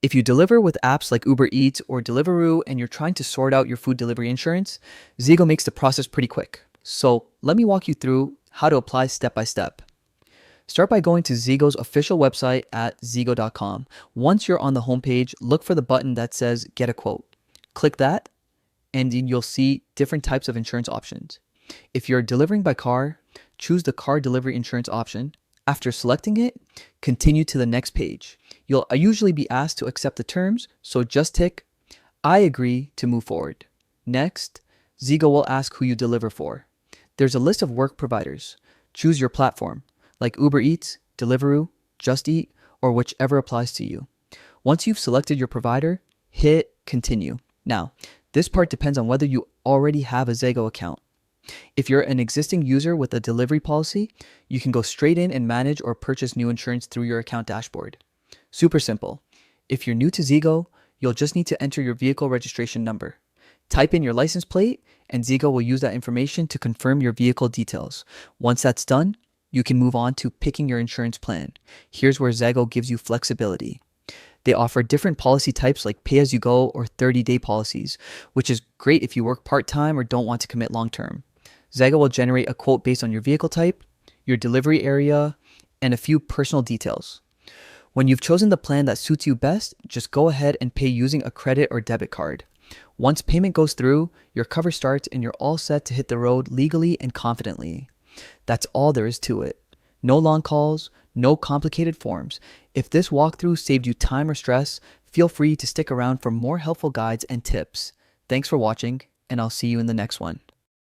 If you deliver with apps like Uber Eats or Deliveroo and you're trying to sort out your food delivery insurance, Zego makes the process pretty quick. So let me walk you through how to apply step by step. Start by going to Zego's official website at zego.com. Once you're on the homepage, look for the button that says Get a Quote. Click that, and then you'll see different types of insurance options. If you're delivering by car, choose the car delivery insurance option. After selecting it, continue to the next page. You'll usually be asked to accept the terms, so just tick I agree to move forward. Next, Zego will ask who you deliver for. There's a list of work providers. Choose your platform, like Uber Eats, Deliveroo, Just Eat, or whichever applies to you. Once you've selected your provider, hit continue. Now, this part depends on whether you already have a Zego account. If you're an existing user with a delivery policy, you can go straight in and manage or purchase new insurance through your account dashboard. Super simple. If you're new to Zego, you'll just need to enter your vehicle registration number. Type in your license plate, and Zego will use that information to confirm your vehicle details. Once that's done, you can move on to picking your insurance plan. Here's where Zego gives you flexibility. They offer different policy types like pay-as-you-go or 30-day policies, which is great if you work part-time or don't want to commit long-term. Zego will generate a quote based on your vehicle type, your delivery area, and a few personal details. When you've chosen the plan that suits you best, just go ahead and pay using a credit or debit card. Once payment goes through, your cover starts and you're all set to hit the road legally and confidently. That's all there is to it. No long calls, no complicated forms. If this walkthrough saved you time or stress, feel free to stick around for more helpful guides and tips. Thanks for watching, and I'll see you in the next one.